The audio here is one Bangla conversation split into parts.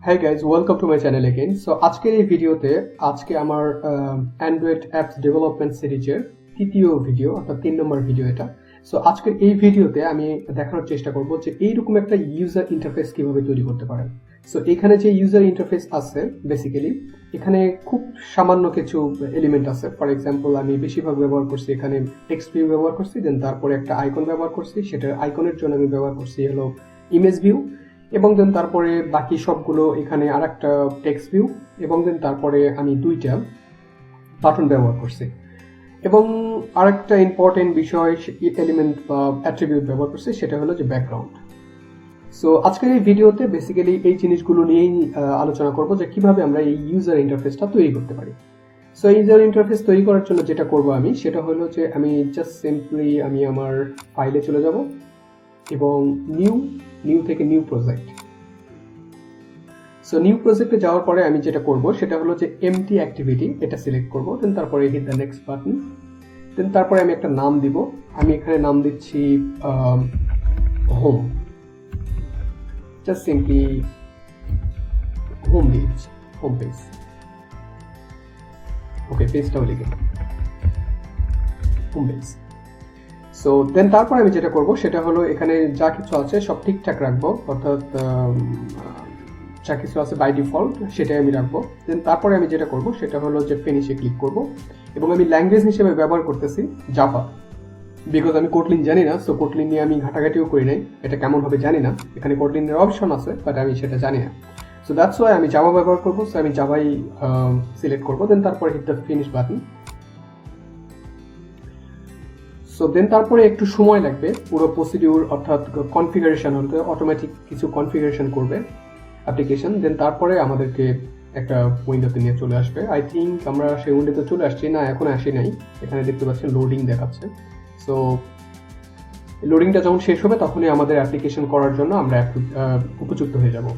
Hi guys, welcome to my channel again. So আজকের এই ভিডিওতে আমার অ্যান্ড্রয়েড অ্যাপস ডেভেলপমেন্ট সিরিজের তৃতীয় ভিডিও অর্থাৎ 3 নম্বর ভিডিও এটা। সো আজকের এই ভিডিওতে আমি দেখানোর চেষ্টা করব যে এইরকম একটা ইউজার ইন্টারফেস কিভাবে তৈরি করতে পারেন। সো এখানে যে ইউজার ইন্টারফেস আছে বেসিক্যালি এখানে খুব সামান্য কিছু এলিমেন্ট আছে। ফর এক্সাম্পল আমি বেশিরভাগ ব্যবহার করছি এখানে টেক্সট ভিউ ব্যবহার করছি, দেন তারপরে একটা আইকন ব্যবহার করছি, সেটার আইকনের জন্য আমি ব্যবহার করছি হলো ইমেজ ভিউ, এবং দেন তারপরে বাকি সবগুলো এখানে আরেকটা টেক্সট ভিউ, এবং দেন তারপরে আমি দুইটা বাটন ব্যবহার করছি, এবং আরেকটা ইম্পর্টেন্ট বিষয় এলিমেন্ট বা অ্যাট্রিবিউট ব্যবহার করছি, সেটা হলো যে ব্যাকগ্রাউন্ড। সো আজকের এই ভিডিওতে বেসিক্যালি এই জিনিসগুলো নিয়েই আলোচনা করব যে কিভাবে আমরা এই ইউজার ইন্টারফেসটা তৈরি করতে পারি। সো ইউজার ইন্টারফেস তৈরি করার জন্য যেটা করব আমি সেটা হলো যে আমি জাস্ট সিম্পলি আমি আমার ফাইলে চলে যাব এবং নিউ থেকে নিউ প্রজেক্ট। সো নিউ প্রজেক্টে যাওয়ার পরে আমি যেটা করব সেটা হলো যে এমটি অ্যাক্টিভিটি এটা সিলেক্ট করব, দেন তারপরে hit the next button, then তারপরে আমি একটা নাম দিব। আমি এখানে নাম দিচ্ছি home, just simply home page. Okay, পেজটাও লিখে হোম পেজ। সো দেন তারপর আমি যেটা করব সেটা হলো এখানে যা কিছু আছে সব ঠিকঠাক রাখবো, অর্থাৎ যা কিছু আছে বাই ডিফল্ট সেটাই আমি রাখবো। দেন তারপরে আমি যেটা করব সেটা হলো যে ফিনিশে ক্লিক করব, এবং আমি ল্যাঙ্গুয়েজ হিসেবে ব্যবহার করতেছি জাভা, বিকজ আমি কোটলিন জানি না। সো কোটলিন নিয়ে আমি ঘাটাঘাটিও করি নাই, এটা কেমন হবে জানি না। এখানে কোটলিনের অপশন আছে বাট আমি সেটা জানি না। সো দ্যাটস ওয়াই আমি জাভা ব্যবহার করবো। সো আমি জাভাই সিলেক্ট করবো, দেন তারপরে hit the finish button. So then তারপরে একটু সময় লাগবে পুরো প্রসিডিউর অর্থাৎ কনফিগারেশন হতে, অটোমেটিক কিছু কনফিগারেশন করবে অ্যাপ্লিকেশন, দেন তারপরে আমাদেরকে একটা উইন্ডোতে নিয়ে চলে আসবে। আই থিঙ্ক আমরা সেই উইন্ডোতে চলে আসছি না, এখন আসি নাই। এখানে দেখতে পাচ্ছেন লোডিং দেখাচ্ছে। সো লোডিংটা যখন শেষ হবে তখনই আমাদের অ্যাপ্লিকেশন করার জন্য আমরা উপযুক্ত হয়ে যাব।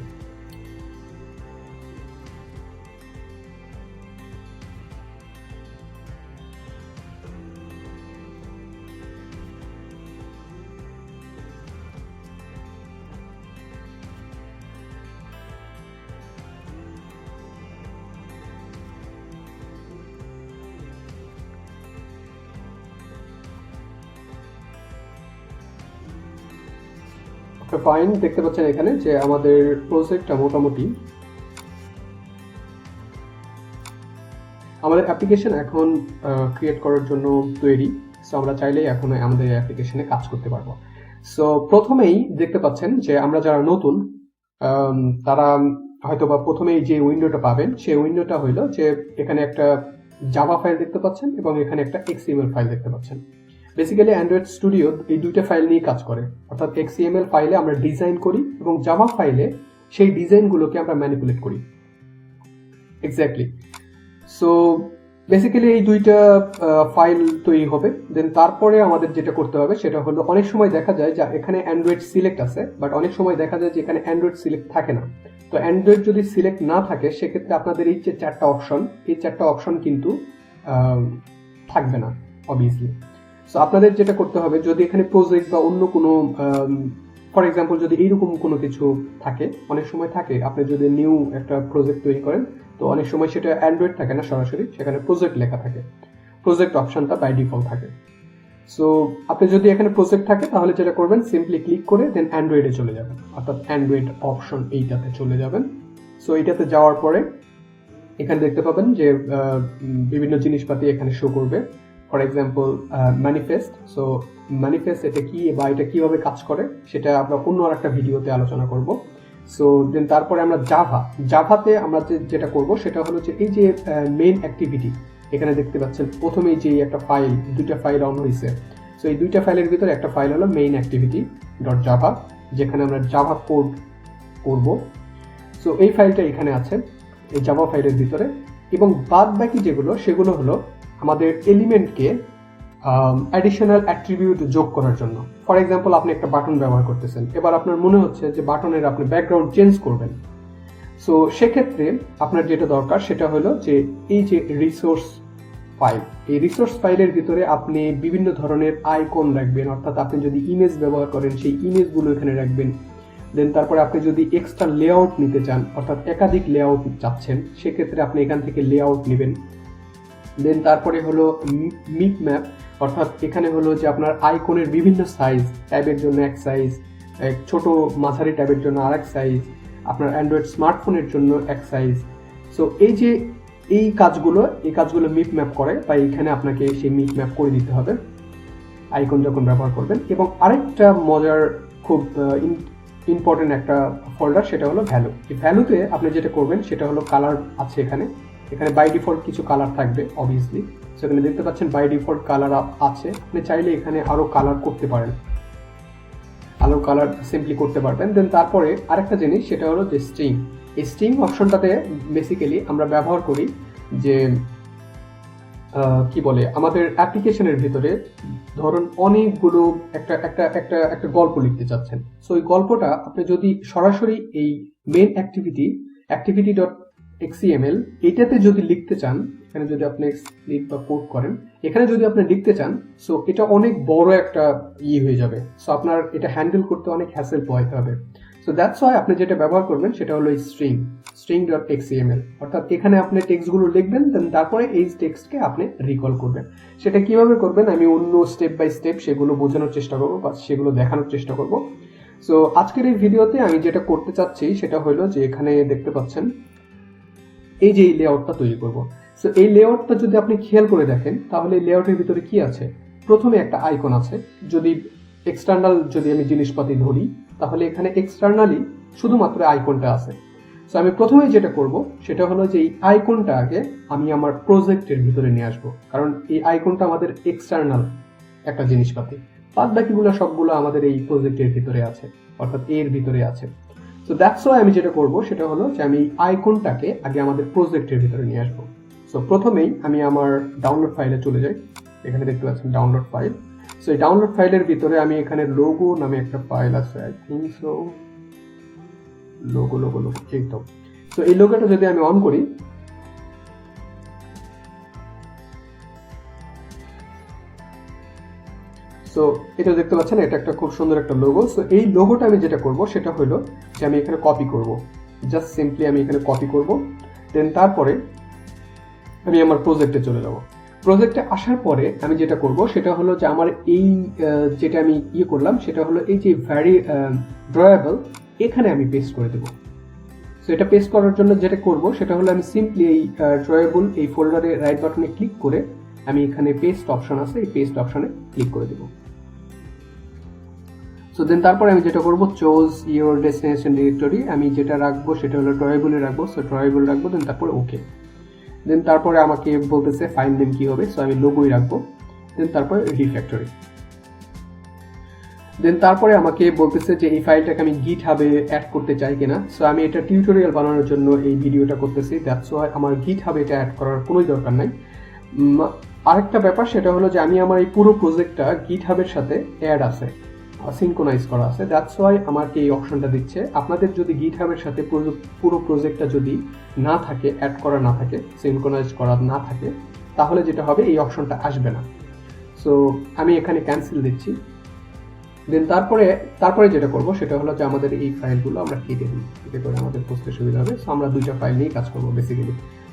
ফাইন, দেখতে পাচ্ছেন এখানে যে আমাদের প্রজেক্টটা মোটামুটি, আমাদের অ্যাপ্লিকেশন এখন ক্রিয়েট করার জন্য তৈরি। সো আমরা চাইলেই এখন আমাদের অ্যাপ্লিকেশনে কাজ করতে পারবো। সো প্রথমেই দেখতে পাচ্ছেন যে আমরা যারা নতুন তারা হয়তো বা প্রথমেই যে উইন্ডোটা পাবেন সেই উইন্ডোটা হইলো যে এখানে একটা জাভা ফাইল দেখতে পাচ্ছেন এবং এখানে একটা এক্সএমএল ফাইল দেখতে পাচ্ছেন। বেসিক্যালি অ্যান্ড্রয়েড স্টুডিও এই দুইটা ফাইল নিয়ে কাজ করে, অর্থাৎ এক্সএমএল ফাইলে আমরা ডিজাইন করি এবং জাভা ফাইলে সেই ডিজাইনগুলোকে আমরা ম্যানিপুলেট করি। এক্স্যাক্টলি। সো বেসিক্যালি এই দুইটা ফাইল তৈরি হবে। দেন তারপরে আমাদের যেটা করতে হবে সেটা হলো, অনেক সময় দেখা যায় যে এখানে অ্যান্ড্রয়েড সিলেক্ট আছে, বাট অনেক সময় দেখা যায় যে এখানে অ্যান্ড্রয়েড সিলেক্ট থাকে না। তো অ্যান্ড্রয়েড যদি সিলেক্ট না থাকে সেক্ষেত্রে আপনাদের এই যে চারটা অপশন কিন্তু থাকবে না অবভিয়াসলি। সো আপনাদের যেটা করতে হবে, যদি এখানে প্রজেক্ট বা অন্য কোনো ফর এক্সাম্পল যদি এইরকম কোনো কিছু থাকে, অনেক সময় থাকে আপনি যদি নিউ একটা প্রজেক্ট তৈরি করেন তো অনেক সময় সেটা অ্যান্ড্রয়েড থাকে না সরাসরি, সেখানে প্রজেক্ট লেখা থাকে, প্রজেক্ট অপশনটা বাই ডিফল্ট থাকে। সো আপনি যদি এখানে প্রজেক্ট থাকে তাহলে যেটা করবেন সিম্পলি ক্লিক করে দেন অ্যান্ড্রয়েডে চলে যাবেন, অর্থাৎ অ্যান্ড্রয়েড অপশন এইটাতে চলে যাবেন। সো এইটাতে যাওয়ার পরে এখানে দেখতে পাবেন যে বিভিন্ন জিনিসপাতি এখানে শো করবে। For example manifest. So manifest এটা কি বা এটা কিভাবে কাজ করে সেটা আমরা অন্য আর একটা ভিডিওতে আলোচনা করব। সো দেন তারপরে আমরা জাভাতে আমরা যেটা করব সেটা হলো যে এই যে মেইন অ্যাক্টিভিটি এখানে দেখতে পাচ্ছেন প্রথমেই যে একটা ফাইল, দুইটা ফাইল অন হয়েছে। সো এই দুইটা ফাইলের ভিতরে একটা ফাইল হলো মেইন অ্যাক্টিভিটি ডট জাভা, যেখানে আমরা জাভা কোড করব। সো এই ফাইলটা এখানে আছে এই জাভা ফাইলের ভিতরে, এবং বাদ বাকি যেগুলো সেগুলো হলো আমাদের এলিমেন্টকে অ্যাডিশনাল অ্যাট্রিবিউট যোগ করার জন্য। ফর এক্সাম্পল আপনি একটা বাটন ব্যবহার করতেছেন, এবার আপনার মনে হচ্ছে যে বাটনের আপনি ব্যাকগ্রাউন্ড চেঞ্জ করবেন। সো সেক্ষেত্রে আপনার যেটা দরকার সেটা হলো যে এই যে রিসোর্স ফাইল, এই রিসোর্স ফাইলের ভিতরে আপনি বিভিন্ন ধরনের আইকন রাখবেন, অর্থাৎ আপনি যদি ইমেজ ব্যবহার করেন সেই ইমেজগুলো এখানে রাখবেন। দেন তারপরে আপনি যদি এক্সট্রা লেআউট নিতে চান, অর্থাৎ একাধিক লেআউট চাচ্ছেন, সেক্ষেত্রে আপনি এখান থেকে লেআউট নেবেন। দেন তারপরে হলো মিপ ম্যাপ, অর্থাৎ এখানে হলো যে আপনার আইকনের বিভিন্ন সাইজ, ট্যাবের জন্য এক সাইজ, ছোট মাঝারি ট্যাবের জন্য আরেক সাইজ, আপনার অ্যান্ড্রয়েড স্মার্টফোনের জন্য এক সাইজ। সো এই কাজগুলো মিপ ম্যাপ করে, বা এখানে আপনাকে সেই মিপ ম্যাপ করে দিতে হবে আইকন যখন ব্যবহার করবেন। এবং আরেকটা মজার খুব ইম্পর্টেন্ট একটা ফোল্ডার, সেটা হলো ভ্যালু। এই ভ্যালুতে আপনি যেটা করবেন সেটা হলো কালার আছে এখানে বাই ডিফল্ট কিছু কালার থাকবে অবভিয়াসলি। সেখানে দেখতে পাচ্ছেন বাই ডিফল্ট কালার আছে, আপনি চাইলে এখানে আরো কালার করতে পারেন, আলো কালার সিম্পলি করতে পারবেন। দেন তারপরে আরেকটা জিনিস, সেটা হলো যে স্ট্রিং। এই স্ট্রিং অপশনটাতে বেসিক্যালি আমরা ব্যবহার করি যে কি বলে, আমাদের অ্যাপ্লিকেশনের ভিতরে ধরুন অনেকগুলো একটা গল্প লিখতে চাচ্ছেন। সো এই গল্পটা আপনি যদি সরাসরি এই মেইন অ্যাক্টিভিটি ডট এক্সিএমএল এটাতে যদি লিখতে চান, এখানে যদি আপনি স্প্লিট বা কোড করেন, এখানে যদি আপনি লিখতে চান, সো এটা অনেক বড় একটা হয়ে যাবে। সো আপনার এটা হ্যান্ডেল করতে অনেক হ্যাসেল পোহাইতে হবে। সো দ্যাটস ওয়াই আপনি যেটা ব্যবহার করবেন সেটা হলো স্ট্রিং ডট এক্সিএমএল, অর্থাৎ এখানে আপনি টেক্সটগুলো লিখবেন, দেন তারপরে এই টেক্সটকে আপনি রিকল করবেন। সেটা কিভাবে করবেন আমি অন্য স্টেপ বাই স্টেপ সেগুলো বোঝানোর চেষ্টা করবো বা সেগুলো দেখানোর চেষ্টা করব। সো আজকের এই ভিডিওতে আমি যেটা করতে চাচ্ছি সেটা হলো যে এখানে দেখতে পাচ্ছেন এই যে এই লেআউটটা তৈরি করব। সো এই লেআউটটা যদি আপনি খেয়াল করে দেখেন, তাহলে এই লেআউটের ভিতরে কি আছে, প্রথমে একটা আইকন আছে। যদি এক্সটার্নাল আমি জিনিসপাতি ধরি, তাহলে এখানে এক্সটার্নালি শুধুমাত্র আইকনটা আছে। সো আমি প্রথমে যেটা করব সেটা হলো যে এই আইকনটা আগে আমি আমার প্রজেক্টের ভিতরে নিয়ে আসবো, কারণ এই আইকনটা আমাদের এক্সটার্নাল একটা জিনিসপাতি, বাদ বাকিগুলো সবগুলো আমাদের এই প্রজেক্টের ভিতরে আছে, অর্থাৎ এর ভিতরে আছে। সো দ্যাটস ওয়াই আমি যেটা করব সেটা হলো যে আমি আইকনটাকে আগে আমাদের প্রজেক্টের ভিতরে নিয়ে আসবো। সো প্রথমেই আমি আমার ডাউনলোড ফাইলে চলে যাই, এখানে দেখতে পাচ্ছেন ডাউনলোড ফাইল। সো এই ডাউনলোড ফাইলের ভিতরে আমি এখানে লোগো নামে একটা ফাইল আছে, আই থিঙ্ক সো লোগো এই তো। সো এই লোগোটা যদি আমি অন করি, সো এটা দেখতে পাচ্ছেন, এটা একটা খুব সুন্দর একটা লোগো। সো এই লোগোটা আমি যেটা করব সেটা হলো যে আমি এখানে কপি করব, জাস্ট সিম্পলি আমি এখানে কপি করব। দেন তারপরে আমি আমার প্রজেক্টে চলে যাব। প্রজেক্টে আসার পরে আমি যেটা করব সেটা হলো যে আমার এই যেটা আমি করলাম সেটা হলো এই যে ড্রয়েবল, এখানে আমি পেস্ট করে দেবো। সো এটা পেস্ট করার জন্য যেটা করব সেটা হলো আমি সিম্পলি এই ড্রয়েবল এই ফোল্ডারে রাইট বাটনে ক্লিক করে আমি এখানে পেস্ট অপশন আছে, এই পেস্ট অপশনে ক্লিক করে দেবো। সো দেন তারপরে আমি যেটা করব, চুজ ইওর ডেস্টিনেশন ডিরেক্টরি, আমি যেটা রাখবো সেটা হলো ড্রয়েবলে রাখবো। সো ড্রয়েবল রাখবো, দেন তারপরে ওকে। দেন তারপরে আমাকে বলতেছে ফাইল নেম কি হবে, সো আমি লোগোই রাখবো। দেন তারপরে রিফ্যাক্টরি। দেন তারপরে আমাকে বলতেছে যে এই ফাইলটাকে আমি গিট হাবে অ্যাড করতে চাই কিনা। সো আমি এটা টিউটোরিয়াল বানানোর জন্য এই ভিডিওটা করতেছি, দ্যাটস ওয়াই আমার গিট হাবে এটা অ্যাড করার কোনোই দরকার নাই। আরেকটা ব্যাপার সেটা হলো যে আমি আমার এই পুরো প্রজেক্টটা গিট হাবের সাথে অ্যাড আছে, সিনক্রোনাইজ করা আছে, দ্যাটস ওয়াই আমাকে এই অপশনটা দিচ্ছে। আপনাদের যদি গিট হাবের সাথে পুরো প্রজেক্টটা যদি না থাকে, অ্যাড করা না থাকে, সিনক্রোনাইজ করা না থাকে, তাহলে যেটা হবে এই অপশনটা আসবে না। সো আমি এখানে ক্যান্সেল দিচ্ছি। দেন তারপরে যেটা করব সেটা হলো যে আমাদের এই ফাইলগুলো আমরা কেটে দিই, এতে করে আমাদের বুঝতে সুবিধা হবে। সো আমরা দুইটা ফাইল নিয়েই কাজ করবো।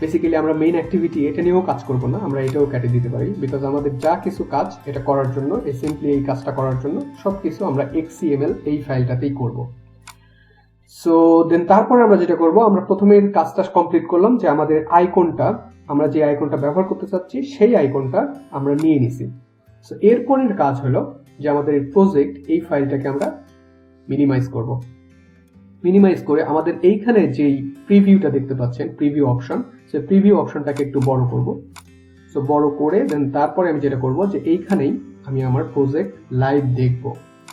বেসিক্যালি আমরা মেইন অ্যাক্টিভিটি এটা নিয়েও কাজ করব না, আমরা এটাও কেটে দিতে পারি, বিকজ আমাদের যা কিছু কাজ এটা করার জন্য, সিম্পলি এই কাজটা করার জন্য সবকিছু আমরা এক্সিএমএল এই ফাইলটাতেই করব। সো দেন তারপরে আমরা যেটা করব, আমরা প্রথমে কাজটা কমপ্লিট করলাম যে আমাদের আইকনটা, আমরা যে আইকনটা ব্যবহার করতে চাচ্ছি সেই আইকনটা আমরা নিয়ে নিছি। সো এরপরের কাজ হলো যে আমাদের প্রজেক্ট এই ফাইলটাকে আমরা মিনিমাইজ করব। মিনিমাইজ করে আমাদের এইখানে যেই প্রিভিউটা দেখতে পাচ্ছেন, প্রিভিউ অপশন, সো প্রিভিউ অপশনটাকে একটু বড় করব। সো বড় করে দেন তারপরে আমি যেটা করব যে এইখানেই আমি আমার প্রজেক্ট লাইভ দেখব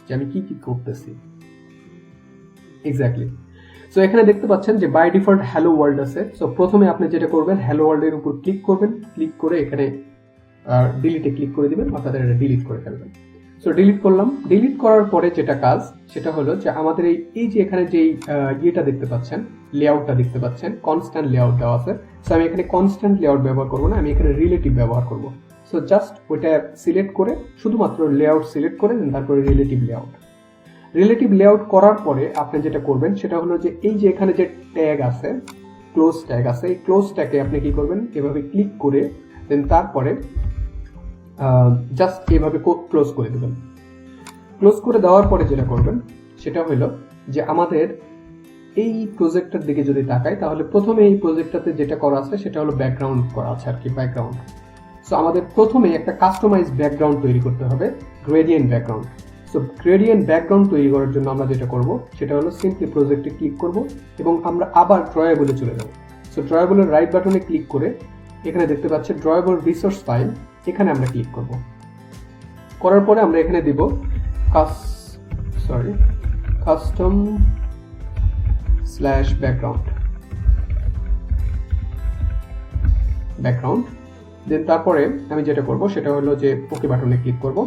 যে আমি কি করতেছি এক্স্যাক্টলি। সো এখানে দেখতে পাচ্ছেন যে বাই ডিফল্ট হ্যালো ওয়ার্ল্ড আছে। সো প্রথমে আপনি যেটা করবেন, হ্যালো ওয়ার্ল্ডের উপর ক্লিক করবেন, ক্লিক করে এখানে ডিলিটে ক্লিক করে দিবেন, অর্থাৎ এটা ডিলিট করে ফেলবেন। সো ডিলিট করলাম। ডিলিট করার পরে যেটা কাজ সেটা হলো যে আমাদের এই যে এখানে যেই ইয়েটা দেখতে পাচ্ছেন, লেআউটটা দেখতে পাচ্ছেন, কনস্ট্যান্ট লেআউট দেওয়া আছে। সো আমি এখানে কনস্ট্যান্ট লেআউট ব্যবহার করবো না, আমি এখানে রিলেটিভ ব্যবহার করব। সো জাস্ট ওইটা সিলেক্ট করে, শুধুমাত্র লেআউট সিলেক্ট করে দেন তারপরে রিলেটিভ লেআউট। রিলেটিভ লেআউট করার পরে আপনি যেটা করবেন সেটা হলো যে এই যে এখানে যে ট্যাগ আছে, ক্লোজ ট্যাগ আছে, এই ক্লোজ ট্যাগে আপনি কি করবেন, এভাবে ক্লিক করে দেন তারপরে জাস্ট এভাবে ক্লোজ করে দেবেন। ক্লোজ করে দেওয়ার পরে যেটা করবেন সেটা হলো যে আমাদের এই প্রজেক্টের দিকে যদি তাকাই তাহলে প্রথমে এই প্রজেক্টটাতে যেটা করা আছে সেটা হলো ব্যাকগ্রাউন্ড করা আছে আর কি, ব্যাকগ্রাউন্ড। সো আমাদের প্রথমে একটা কাস্টমাইজ ব্যাকগ্রাউন্ড তৈরি করতে হবে, gradient background. So gradient background তৈরি করার জন্য আমরা যেটা করব সেটা হলো সিম্পলি প্রজেক্টে ক্লিক করব এবং আমরা আবার ড্রয়াবলে চলে যাব। সো ড্রয়াবলের রাইট বাটনে ক্লিক করে এখানে দেখতে পাচ্ছি ড্রয়াবল রিসোর্স ফাইল, এখানে আমরা ক্লিক করব। করার পরে আমরা এখানে দিব কাস্টম স্ল্যাশ ব্যাকগ্রাউন্ড দেন তারপরে আমি যেটা করব সেটা হলো যে ওকে বাটনে ক্লিক করব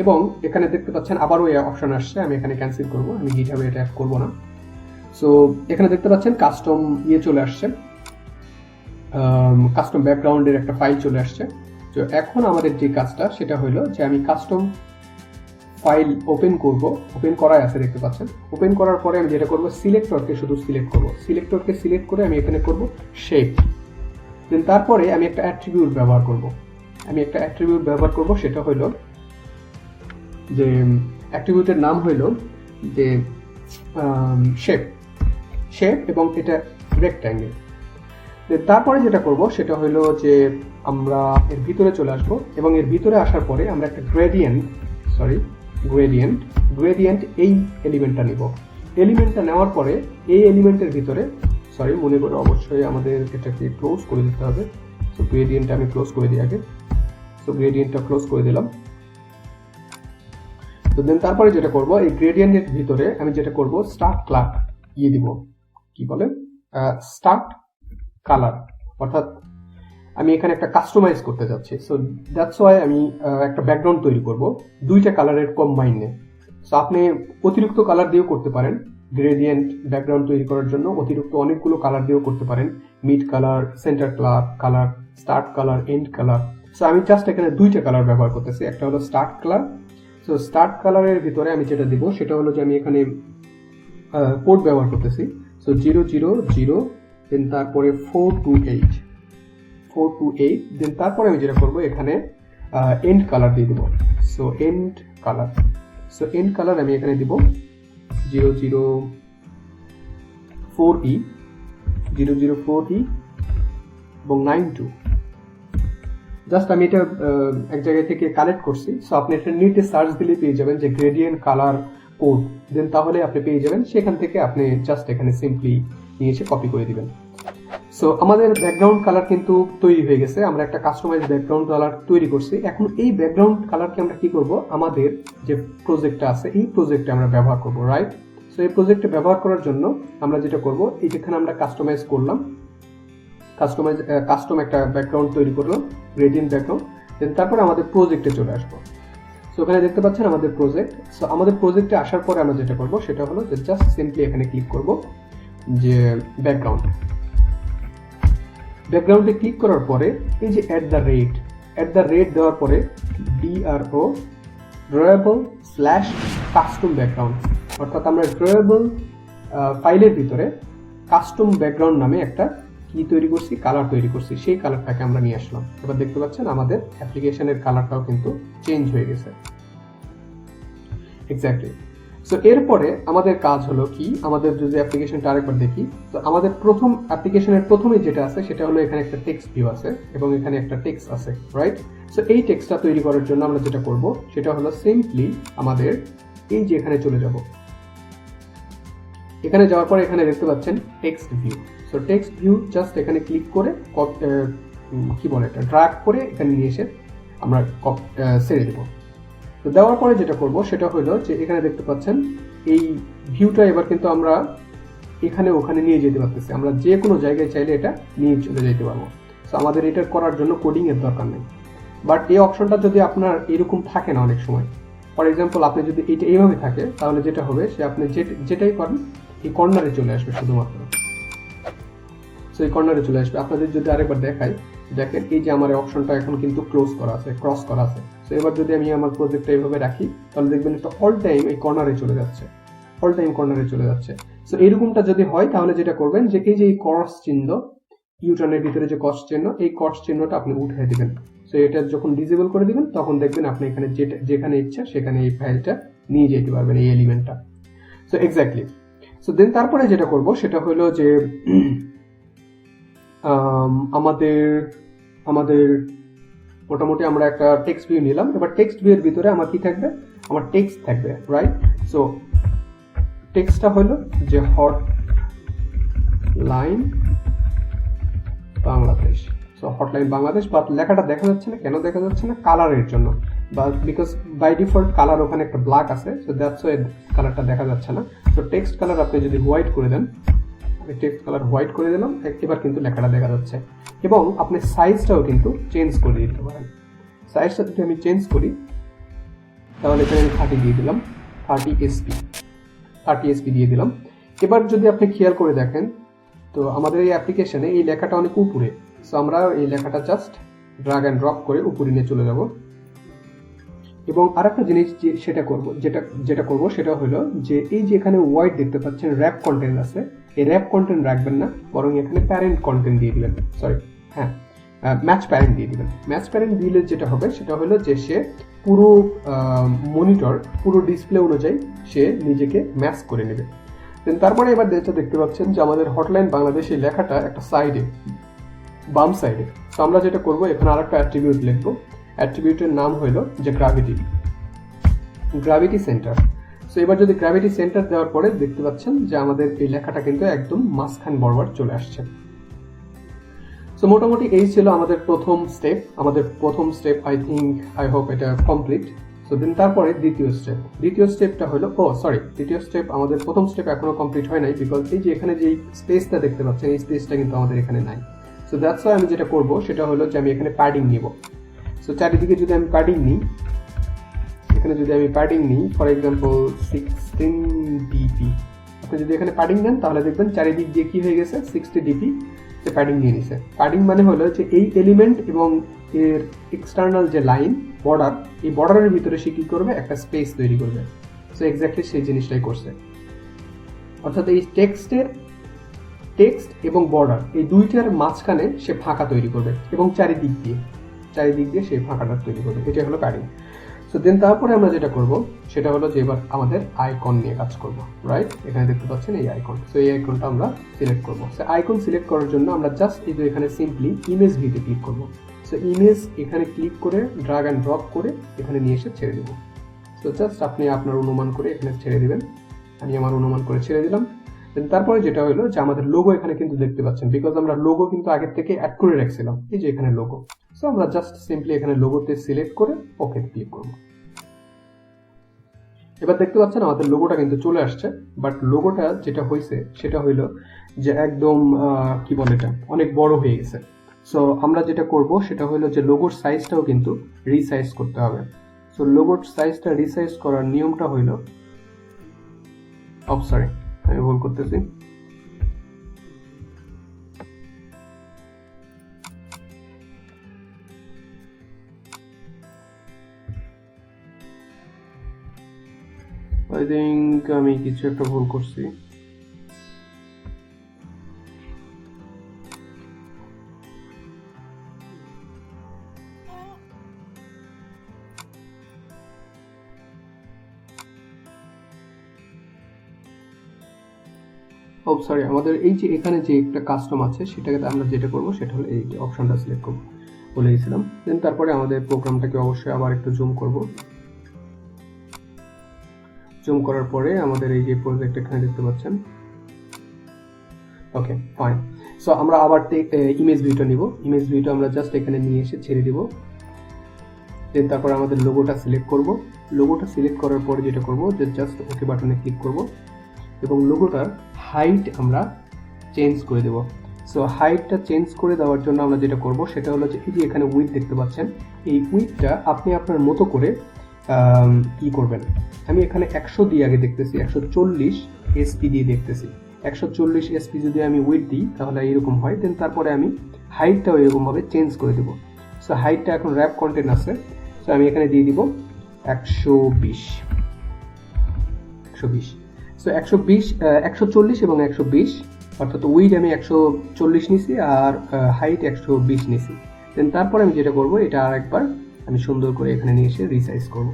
এবং এখানে দেখতে পাচ্ছেন আবারও এই অপশন আসছে, আমি এখানে ক্যান্সেল করব, আমি গিটহাবে এটা অ্যাড করব না। সো এখানে দেখতে পাচ্ছেন কাস্টম চলে আসছে, কাস্টম ব্যাকগ্রাউন্ডের একটা ফাইল চলে আসছে। তো এখন আমাদের যে কাজটা সেটা হলো যে আমি কাস্টম ফাইল ওপেন করব, ওপেন করাই আছে দেখতে পাচ্ছেন। ওপেন করার পরে আমি যেটা করব সিলেক্টরকে শুধু সিলেক্ট করব, সিলেক্টরকে সিলেক্ট করে আমি এখানে করব শেপ। দেন তারপরে আমি একটা অ্যাট্রিবিউট ব্যবহার করব, সেটা হলো যে অ্যাট্রিবিউটের নাম হলো যে শেপ এবং এটা রেক্ট্যাঙ্গেল। তারপরে যেটা করব সেটা হলো যে আমরা এর ভিতরে চলে আসব এবং এর ভিতরে আসার পরে আমরা একটা গ্রেডিয়েন্ট এই এলিমেন্টটা নিব। এলিমেন্টটা নেওয়ার পরে এই এলিমেন্টের ভিতরে মনে করে অবশ্যই আমাদের এটাকে ক্লোজ করে দিতে হবে। সো গ্রেডিয়েন্টটা আমি ক্লোজ করে দিই আগে। সো গ্রেডিয়েন্টটা ক্লোজ করে দিলাম। তো দেন তারপরে যেটা করব এই গ্রেডিয়েন্টের ভিতরে আমি যেটা করব স্টার্ট কালার দিব, কি বলে স্টার্ট কালার, অর্থাৎ আমি এখানে একটা কাস্টমাইজ করতে যাচ্ছি। সো দ্যাটস ওয়াই আমি একটা ব্যাকগ্রাউন্ড তৈরি করব দুইটা কালারের কম্বাইনে। সো আপনি অতিরিক্ত কালার দিয়েও করতে পারেন, গ্রেডিয়েন্ট ব্যাকগ্রাউন্ড তৈরি করার জন্য অতিরিক্ত অনেকগুলো কালার দিয়েও করতে পারেন, mid colour, centre colour, start colour, end colour. So আমি জাস্ট এখানে দুইটা কালার ব্যবহার করতেছি, একটা হলো স্টার্ট কালার। সো স্টার্ট কালারের ভিতরে আমি যেটা দিব সেটা হলো যে আমি এখানে কোড ব্যবহার করতেছি। সো 000 দেন তারপরে 428 দেন তারপরে আমি যেটা করব এখানে এন্ড কালার দিয়ে দিব। সো এন্ড কালার আমি এখানে দিব 004E এবং 92। জাস্ট আমি এটা এক জায়গা থেকে কালেক্ট করছি। সো আপনি এটা নেটে সার্চ দিলে পেয়ে যাবেন যে গ্রেডিয়েন্ট কালার কোড, দেন তাহলে আপনি পেয়ে যাবেন। সেখান থেকে আপনি জাস্ট এখানে সিম্পলি নিয়ে এসে কপি করে দিবেন। সো আমাদের ব্যাকগ্রাউন্ড কালার কিন্তু তৈরি হয়ে গেছে, আমরা একটা কাস্টমাইজ ব্যাকগ্রাউন্ড কালার তৈরি করছি। এখন এই ব্যাকগ্রাউন্ড কালারকে আমরা কি করব, আমাদের যে প্রজেক্টটা আছে এই প্রজেক্টে আমরা ব্যবহার করব, রাইট? সো এই প্রজেক্টে ব্যবহার করার জন্য আমরা যেটা করব, এই যেখানে আমরা কাস্টমাইজ করলাম, কাস্টম একটা ব্যাকগ্রাউন্ড তৈরি করলাম, গ্রেডিয়েন্ট ব্যাকগ্রাউন্ড, দেন তারপরে আমাদের প্রজেক্টে চলে আসবো। সো ওখানে দেখতে পাচ্ছেন আমাদের প্রজেক্ট। সো আমাদের প্রজেক্টে আসার পরে আমরা যেটা করব সেটা হলো যে জাস্ট সিম্পলি এখানে ক্লিক করব যে ব্যাকগ্রাউন্ডে ক্লিক করার পরে এই যে অ্যাট দ্য রেট দেওয়ার পরে drawable/custom ব্যাকগ্রাউন্ড, অর্থাৎ আমরা ড্রয়েবল ফাইলের ভিতরে কাস্টম ব্যাকগ্রাউন্ড নামে একটা কি তৈরি করছি, কালার তৈরি করছি। সেই কালারটাকে আমরা নিয়ে আসলাম। এবার দেখতে পাচ্ছেন আমাদের অ্যাপ্লিকেশনের কালারটাও কিন্তু চেঞ্জ হয়ে গেছে। এক্স্যাক্টলি। সো এরপরে আমাদের কাজ হলো কি, আমাদের যদি অ্যাপ্লিকেশনটা আরেকবার দেখি, তো আমাদের অ্যাপ্লিকেশনের প্রথমে যেটা আছে সেটা হলো এখানে একটা টেক্সট ভিউ আছে এবং এখানে একটা টেক্সট আছে, রাইট? সো এই টেক্সটটা তৈরি করার জন্য আমরা যেটা করব সেটা হলো সিম্পলি আমাদের এই যে এখানে চলে যাব। এখানে যাওয়ার পরে এখানে দেখতে পাচ্ছেন text view. So text view just এখানে ক্লিক করে কি বলে এটা ড্র্যাগ করে এখানে নিয়ে এসে আমরা ছেড়ে দেব। তো দেওয়ার পরে যেটা করব সেটা হলো যে এখানে দেখতে পাচ্ছেন এই ভিউটা এবার কিন্তু আমরা এখানে ওখানে নিয়ে যেতে পারতেছি, আমরা যে কোনো জায়গায় চাইলে এটা নিয়ে চলে যেতে পারবো। সো আমাদের এটা করার জন্য কোডিং এর দরকার নেই। বাট এই অপশনটা যদি আপনার এরকম থাকে না অনেক সময়, ফর এক্সাম্পল আপনি যদি এটা এইভাবে থাকে তাহলে যেটা হবে সে আপনি যেটাই করেন এই কর্নারে চলে আসবে শুধুমাত্র। সো এই কর্নারে চলে আসবে। আপনাদের যদি আরেকবার দেখাই, দেখেন এই যে আমার অপশনটা এখন কিন্তু ক্লোজ করা আছে, ক্রস করা আছে। তো এবার যদি আমি আমার প্রজেক্টটা এইভাবে রাখি তাহলে দেখবেন এটা অল টাইম এই কর্নারে চলে যাচ্ছে, অল টাইম কর্নারে চলে যাচ্ছে। সো এরকমটা যদি হয় তাহলে যেটা করবেন যে এই যে এই ক্রস চিহ্ন, ইউটার্নের ভিতরে যে ক্রস চিহ্ন, এই ক্রস চিহ্নটা আপনি উঠিয়ে দিবেন। সো এটা যখন ডিসেবল করে দিবেন তখন দেখবেন আপনি এখানে যেখানে ইচ্ছা সেখানে এই ফাইলটা নিয়ে যেতে পারবেন, এই এলিমেন্টটা। So exactly. সো দেন তারপরে যেটা করব সেটা হলো যে আমাদের মোটামুটি আমরা একটা টেক্সট ভিউ নিলাম। এবার টেক্সট ভিউ এর ভিতরে আমার কি থাকবে, আমার টেক্সট থাকবে, রাইট? সো টেক্সটটা হলো যে hotline Bangladesh. So hotline Bangladesh, but লেখাটা দেখা যাচ্ছে না, কেন দেখা যাচ্ছে না? কালারের জন্য, বা বিকজ বাই ডিফল্ট কালার ওখানে একটা ব্ল্যাক আছে, সো দ্যাটস ওয়াই কালারটা দেখা যাচ্ছে না। সো টেক্সট কালার আপনি যদি হোয়াইট করে দেন, আমি টেক্সট কালার হোয়াইট করে দিলাম, এবার কিন্তু লেখাটা দেখা যাচ্ছে। এবং আপনি সাইজটাও কিন্তু চেঞ্জ করে দিতে পারেন। সাইজটা যদি আমি চেঞ্জ করি তাহলে এখানে আমি 30 দিয়ে দিলাম, 30 SP দিয়ে দিলাম। এবার যদি আপনি খেয়াল করে দেখেন তো আমাদের এই অ্যাপ্লিকেশনে এই লেখাটা অনেক উপরে। সো আমরা এই লেখাটা জাস্ট ড্র্যাগ অ্যান্ড ড্রপ করে উপরে নিয়ে চলে যাব। এবং আরেকটা জিনিস যেটা করব সেটা হলো যে এই যে এখানে ওয়াইড দেখতে পাচ্ছেন র্যাপ কন্টেন্ট আছে, এই র্যাপ কন্টেন্ট রাখবেন না, বরং এখানে প্যারেন্ট কন্টেন্ট দিয়ে দিবেন, ম্যাচ প্যারেন্ট দিয়ে দিবেন। ম্যাচ প্যারেন্ট দিলে যেটা হবে সেটা হলো যে সে পুরো মনিটর, পুরো ডিসপ্লে অনুযায়ী সে নিজেকে ম্যাচ করে নেবে। তারপরে এবার যেটা দেখতে পাচ্ছেন যে আমাদের হটলাইন বাংলাদেশ এই লেখাটা একটা সাইডে, বাম সাইডে। তো আমরা যেটা করব এখানে আরেকটা অ্যাট্রিবিউট লিখবো। অ্যাট্রিবিউটের নাম হলো যে গ্র্যাভিটি সেন্টার। সো এবার যদি গ্র্যাভিটি সেন্টার দেওয়ার পরে দেখতে পাচ্ছেন যে আমাদের এই লেখাটা কিন্তু একদম মাঝখান বরাবর চলে আসছে। সো মোটামুটি এই ছিল আমাদের প্রথম স্টেপ। আই হোপ এটা কমপ্লিট। সো দেন তারপরে দ্বিতীয় স্টেপটা হলো দ্বিতীয় স্টেপ, আমাদের প্রথম স্টেপ এখনো কমপ্লিট হয় নাই, বিকজ এই যে এখানে যে স্পেসটা দেখতে পাচ্ছেন এই স্পেসটা কিন্তু আমাদের এখানে নাই। সো দ্যাটস ওয়াই আমি যেটা করব সেটা হলো যে আমি এখানে প্যাডিং নিব। সো চারিদিকে যদি আমি প্যাডিং নিই, এখানে যদি আমি প্যাডিং নিই ফর এক্সাম্পল 16 dp, আপনি যদি এখানে প্যাডিং নেন তাহলে দেখবেন চারিদিক দিয়ে কি হয়ে গেছে 60 dp যে প্যাডিং নিয়ে নিছে। প্যাডিং মানে হলো যে এই এলিমেন্ট এবং এর এক্সটার্নাল যে লাইন বর্ডার, এই বর্ডারের ভিতরে সে কি করবে, একটা স্পেস তৈরি করবে। সো এক্স্যাক্টলি সেই জিনিসটাই করছে, অর্থাৎ এই টেক্সট এবং বর্ডার এই দুইটার মাঝখানে সে ফাঁকা তৈরি করবে এবং চারিদিক দিয়ে সেই ফাঁকাটা তৈরি করবে। এটা হলো প্যাডিং। সো দেন তারপরে আমরা যেটা করব সেটা হলো যে এবার আমাদের আইকন নিয়ে কাজ করব, রাইট? এখানে দেখতে পাচ্ছেন এই আইকন। সো এই আইকনটা আমরা সিলেক্ট করব। সো আইকন সিলেক্ট করার জন্য আমরা জাস্ট এই যে এখানে সিম্পলি ইমেজ ভিতে ক্লিক করব। সো ইমেজ এখানে ক্লিক করে ড্র্যাগ অ্যান্ড ড্রপ করে এখানে নিয়ে এসে ছেড়ে দেব। সো জাস্ট আপনি আপনার অনুমান করে এখানে ছেড়ে দিবেন। আমি আমার অনুমান করে ছেড়ে দিলাম। তারপরে যেটা হলো যে আমাদের লোগো এখানে কিন্তু দেখতে পাচ্ছেন, বিকজ আমরা লোগো কিন্তু আগের থেকে অ্যাড করে রাখছিলাম, এই যে এখানে লোগো। সো আমরা জাস্ট সিম্পলি এখানে লোগোতে সিলেক্ট করে ওকে ক্লিক করব। এবার দেখতে পাচ্ছেন আমাদের লোগোটা কিন্তু চলে আসছে, বাট লোগোটা যেটা হয়েছে সেটা হইলো যে একদম কি বলে এটা অনেক বড় হয়ে গেছে। সো আমরা যেটা করব সেটা হলো যে লোগোর সাইজটাও কিন্তু রিসাইজ করতে হবে। সো লোগোর সাইজটা রিসাইজ করার নিয়মটা হইলো, আমি ভুল করতেছি। আই থিঙ্ক আমি কিছু একটা ভুল করছি। আমাদের এই যে এখানে যে একটা কাস্টম আছে সেটাকে আমরা যেটা করব সেটা হলো এই অপশনটা সিলেক্ট করব, বলে দিয়েছিলাম। দেন তারপরে আমাদের প্রোগ্রামটাকে অবশ্যই আবার একটু জুম করব। জুম করার পরে আমাদের এই যে প্রজেক্ট এখানে দেখতে পাচ্ছেন। Okay fine. সো আমরা আবার ইমেজ ভিউটা নিব। ইমেজ ভিউটা আমরা জাস্ট এখানে নিয়ে এসে ছেড়ে দিব। দেন তারপর আমাদের লোগোটা সিলেক্ট করব। লোগোটা সিলেক্ট করার পরে যেটা করব যে জাস্ট ওকে বাটনে ক্লিক করব এবং লোগোটার হাইট আমরা চেঞ্জ করে দেব। সো হাইটটা চেঞ্জ করে দেওয়ার জন্য আমরা যেটা করব সেটা হলো যে এই যে এখানে উইথ দেখতে পাচ্ছেন, এই উইথটা আপনি আপনার মতো করে কি করবেন। আমি এখানে 100 দিয়ে আগে দেখতেছি, 140 SP দিয়ে দেখতেছি। 140 SP যদি আমি উইথ দিই তাহলে এরকম হয়। দেন তারপরে আমি হাইটটাও এরকমভাবে চেঞ্জ করে দেবো। সো হাইটটা এখন র্যাপ কন্টেন্ট আছে, সো তো আমি এখানে দিয়ে দিব 120 সো 140 এবং 120, অর্থাৎ উইড আমি 140 নিছি আর হাইট 120 নিছি। দেন তারপর আমি যেটা করব, এটা আরেকবার আমি সুন্দর করে এখানে নিয়ে এসে রিসাইজ করব।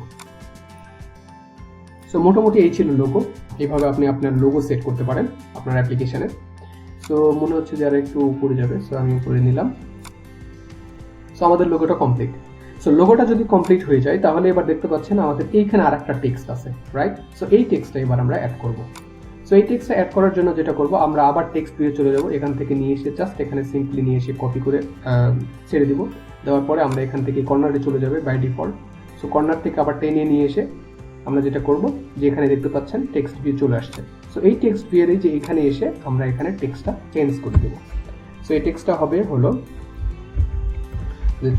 সো মোটামুটি এই ছিল লোগো। এইভাবে আপনি আপনার লোগো সেট করতে পারেন আপনার অ্যাপ্লিকেশনে। সো মনে হচ্ছে যে আর একটু উপরে যাবে, সো আমি উপরে নিলাম। সো আমাদের লোগোটা কমপ্লিট। সো লোগোটা যদি কমপ্লিট হয়ে যায় তাহলে এবার দেখতে পাচ্ছেন আমাদের এইখানে আরেকটা টেক্সট আছে, রাইট? সো এই টেক্সটটা এবার আমরা অ্যাড করব। সো এই টেক্সটটা অ্যাড করার জন্য যেটা করব, আমরা আবার টেক্সট ভিউয়ে চলে যাব। এখান থেকে নিয়ে এসে জাস্ট এখানে সিম্পলি নিয়ে এসে কপি করে ছেড়ে দিব। দেওয়ার পরে আমরা এখান থেকে কর্নারে চলে যাবে বাই ডিফল্ট। সো কর্নার থেকে আবার টেনে নিয়ে এসে আমরা যেটা করব, যে এখানে দেখতে পাচ্ছেন টেক্সট ভিউ চলে আসছে। সো এই টেক্সট ভিউয়ের যে এখানে এসে আমরা এখানে টেক্সটটা চেঞ্জ করে দেব। সো এই টেক্সটটা হবে হলো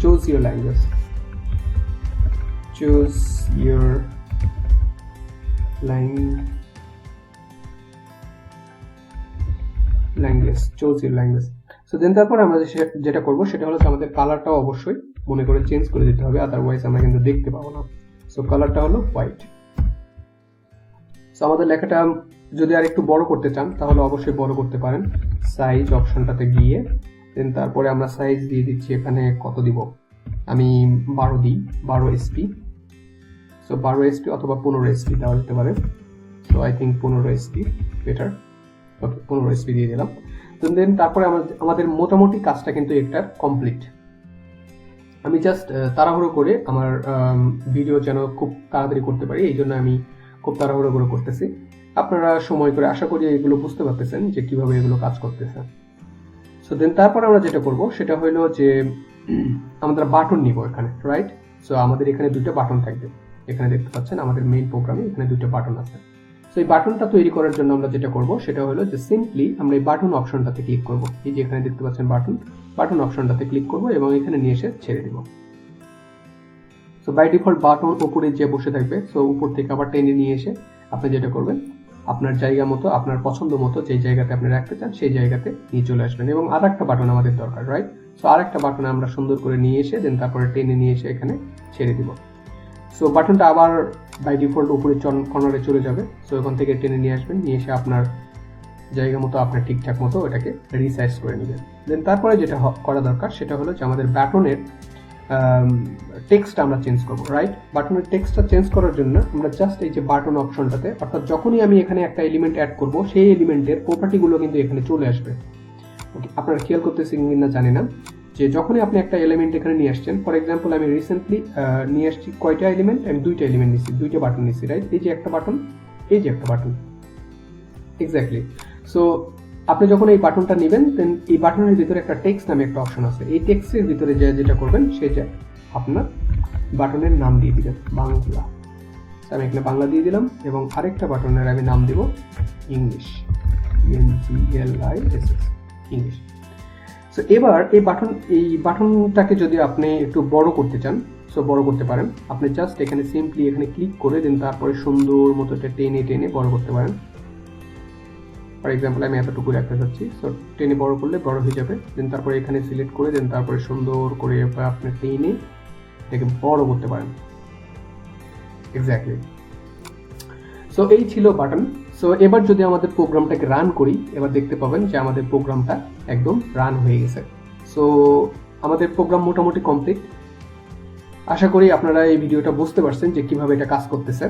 choose your language, choose your language, choose your language. So then তারপর আমরা যেটা করব সেটা হলো আমাদের কালারটাও অবশ্যই মনে করে চেঞ্জ করে দিতে হবে, আদারওয়াইজ আমরা কিন্তু দেখতে পাবো না। সো কালারটা হলো হোয়াইট। সো আমাদের লেখাটা যদি আর একটু বড় করতে চান তাহলে অবশ্যই বড় করতে পারেন সাইজ অপশনটাতে গিয়ে। দেন তারপরে আমরা সাইজ দিয়ে দিচ্ছি, এখানে কত দিব, আমি 12 দিই, 12 SP। সো 12 SP অথবা 15 SP দেওয়া যেতে পারে। So I think 15 SP better. Okay, 15 SP দিয়ে দিলাম। তো দেন তারপরে আমাদের মোটামুটি কাজটা কিন্তু একটা কমপ্লিট। আমি জাস্ট তাড়াহুড়ো করে আমার ভিডিও যেন খুব তাড়াতাড়ি করতে পারি, এই জন্য আমি খুব তাড়াহুড়ো করে করতেছি। আপনারা সময় করে, আশা করি এগুলো বুঝতে পারতেছেন যে কিভাবে এগুলো কাজ করতেছে। সো দেন তারপর আমরা যেটা করব সেটা হলো যে আমরা বাটন নিব এখানে, রাইট? সো আমাদের এখানে দুটো বাটন থাকবে। এখানে দেখতে পাচ্ছেন আমাদের মেইন প্রোগ্রামে এখানে দুটো বাটন আছে। সো এই বাটনটা তৈরি করার জন্য আমরা যেটা করব সেটা হলো যে সিম্পলি আমরা এই বাটন অপশনটাতে ক্লিক করব। এই যে এখানে দেখতে পাচ্ছেন বাটন অপশনটাতে ক্লিক করব এবং এখানে নিয়ে এসে ছেড়ে দেব। সো বাই ডিফল্ট বাটন উপরে যে বসে থাকবে, সো উপর থেকে আবার টেনে নিয়ে এসে আপনি যেটা করবেন, আপনার জায়গা মতো, আপনার পছন্দ মতো যে জায়গাতে আপনি রাখতে চান সেই জায়গাতে নিয়ে চলে আসবেন। এবং আরেকটা বাটন আমাদের দরকার, রাইট? সো আরেকটা বাটন আমরা সুন্দর করে নিয়ে এসে দেন তারপরে টেনে নিয়ে এসে এখানে ছেড়ে দিব। সো বাটনটা আবার বাই ডিফল্ট উপরে কর্নারে চলে যাবে। সো ওখান থেকে টেনে নিয়ে আসবেন, নিয়ে এসে আপনার জায়গা মতো, আপনার ঠিকঠাক মতো এটাকে রিসাইজ করে নেবেন। দেন তারপরে যেটা করা দরকার সেটা হলো যে আমাদের বাটনের টেক্সট আমরা চেঞ্জ করব, রাইট? বাটনের টেক্সটটা চেঞ্জ করার জন্য আমরা জাস্ট এই যে বাটন অপশনটাতে, অর্থাৎ যখনই আমি এখানে একটা এলিমেন্ট অ্যাড করব সেই এলিমেন্টের প্রপার্টিগুলো কিন্তু এখানে চলে আসবে। ওকে, আপনারা খেয়াল করতেছেন কিনা জানি না, যে যখনই আপনি একটা এলিমেন্ট এখানে নিয়ে আসছেন, ফর এক্সাম্পল আমি রিসেন্টলি নিয়ে আসছি কয়টা এলিমেন্ট, আমি দুইটা এলিমেন্ট নিচ্ছি, দুইটা বাটন নিচ্ছি, রাইট? এই যে একটা বাটন, এই যে একটা বাটন, এক্স্যাক্টলি। সো আপনি যখন এই বাটনটা নেবেন, দেন এই বাটনের ভিতরে একটা টেক্সট নামে একটা অপশন আছে। এই টেক্সটের ভিতরে যেটা করবেন সেটা আপনার বাটনের নাম দিয়ে দিবেন বাংলা। আমি এখানে বাংলা দিয়ে দিলাম এবং আরেকটা বাটনের আমি নাম দিব ইংলিশ, INGLISS, ইংলিশ। সো এবার এই বাটনটাকে যদি আপনি একটু বড় করতে চান, সো বড় করতে পারেন। আপনি জাস্ট এখানে সিম্পলি এখানে ক্লিক করে দেন তারপরে সুন্দর মতো টেনে টেনে বড় করতে পারেন। ফর এক্সাম্পল আমি এতটুকু রাখতে চাচ্ছি, সো টেনে বড় করলে বড় হয়ে যাবে। দেন তারপরে এখানে সিলেক্ট করে দেন তারপরে সুন্দর করে আপনি টেনে এটাকে বড় করতে পারেন, এক্স্যাক্টলি। সো এই ছিল বাটন। সো এবার যদি আমাদের প্রোগ্রামটাকে রান করি, এবার দেখতে পাবেন যে আমাদের প্রোগ্রামটা একদম রান হয়ে গেছে। সো আমাদের প্রোগ্রাম মোটামুটি কমপ্লিট। আশা করি আপনারা এই ভিডিওটা বুঝতে পারছেন যে কিভাবে এটা কাজ করতেছে।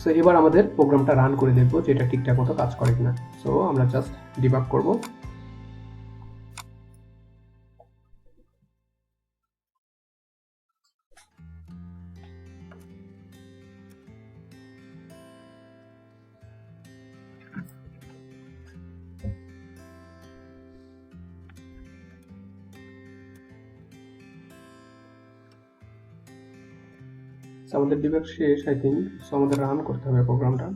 সো এবার আমাদের প্রোগ্রামটা রান করে দেখবো যে এটা ঠিকঠাক মতো কাজ করে কিনা। সো আমরা জাস্ট ডিবাগ করব। আমাদের ডিবাগ শেষ, আই থিঙ্ক। সো আমাদের রান করতে হবে প্রোগ্রামটা।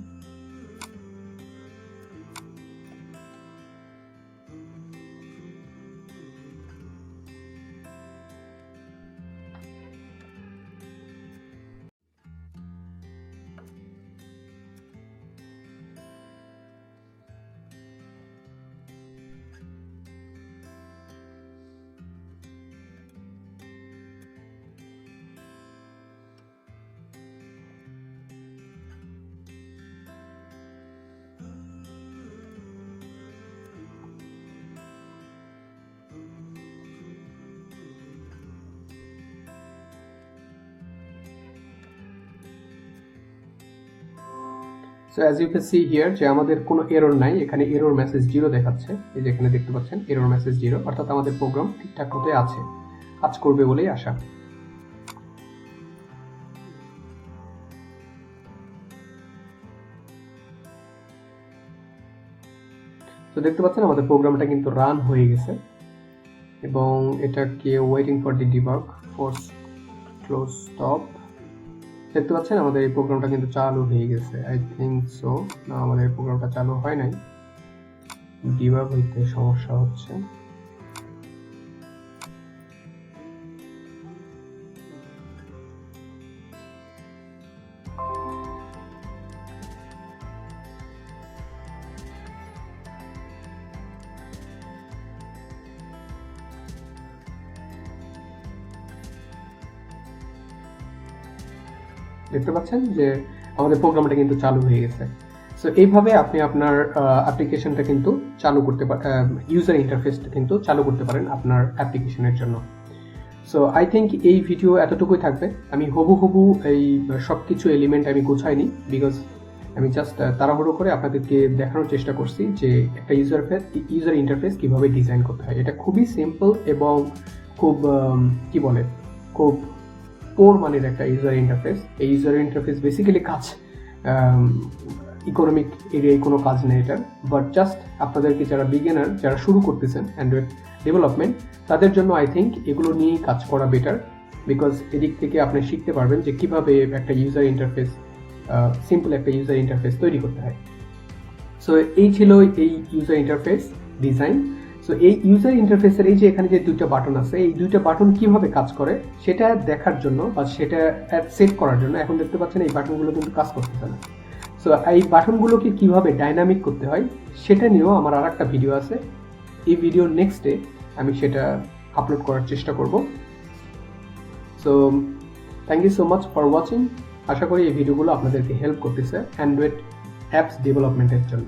So as you can see here যে আমাদের কোনো এরর নাই, এখানে এরর মেসেজ 0 দেখাচ্ছে। এই যে এখানে দেখতে পাচ্ছেন এরর মেসেজ 0, অর্থাৎ আমাদের প্রোগ্রাম ঠিকঠাক মতো আছে, কাজ করবে বলেই আশা। তো দেখতে পাচ্ছেন আমাদের প্রোগ্রামটা কিন্তু রান হয়ে গেছে এবং এটাকে waiting for the debug force close stop. দেখতে পাচ্ছেন আমাদের এই প্রোগ্রামটা কিন্তু চালু হয়ে গেছে। আই থিঙ্ক সো না, আমাদের এই প্রোগ্রামটা চালু হয় নাই, ডিবাগ হইতে সমস্যা হচ্ছে। দেখতে পাচ্ছেন যে আমাদের প্রোগ্রামটা কিন্তু চালু হয়ে গেছে। সো এইভাবে আপনি আপনার অ্যাপ্লিকেশনটা কিন্তু চালু করতে পারেন, ইউজার ইন্টারফেসটা কিন্তু চালু করতে পারেন আপনার অ্যাপ্লিকেশনের জন্য। সো আই থিঙ্ক এই ভিডিও এতটুকুই থাকবে। আমি হবু এই সব কিছু এলিমেন্ট আমি গোছাইনি, বিকজ আমি জাস্ট তাড়াহুড়ো করে আপনাদেরকে দেখানোর চেষ্টা করছি যে একটা ইউজার ইন্টারফেস কীভাবে ডিজাইন করতে হয়। এটা খুবই সিম্পল এবং খুব কি বলে, খুব পোর মানের একটা ইউজার ইন্টারফেস। এই ইউজার ইন্টারফেস বেসিক্যালি কাজ ইকোনমিক এরিয়ায় কোনো কাজ নেই এটার, বাট জাস্ট আপনাদেরকে যারা বিগিনার, যারা শুরু করতেছেন অ্যান্ড্রয়েড ডেভেলপমেন্ট, তাদের জন্য আই থিঙ্ক এগুলো নিয়েই কাজ করা বেটার, বিকজ এদিক থেকে আপনি শিখতে পারবেন যে কীভাবে একটা ইউজার ইন্টারফেস, সিম্পল একটা ইউজার ইন্টারফেস তৈরি করতে হয়। সো এই ছিল এই ইউজার ইন্টারফেস ডিজাইন। সো এই ইউজার ইন্টারফেসের এই যে এখানে যে দুইটা বাটন আছে, এই দুইটা বাটন কিভাবে কাজ করে সেটা দেখার জন্য বা সেটা সেট করার জন্য, এখন দেখতে পাচ্ছেন এই বাটনগুলো কিন্তু কাজ করতেছে না। সো এই বাটনগুলোকে কিভাবে ডাইনামিক করতে হয় সেটা নিয়েও আমার আর একটা ভিডিও আছে। এই ভিডিওর নেক্সট ডে আমি সেটা আপলোড করার চেষ্টা করব। So thank you so much for watching. আশা করি এই ভিডিওগুলো আপনাদেরকে হেল্প করতেছে অ্যান্ড্রয়েড অ্যাপস ডেভেলপমেন্টের জন্য।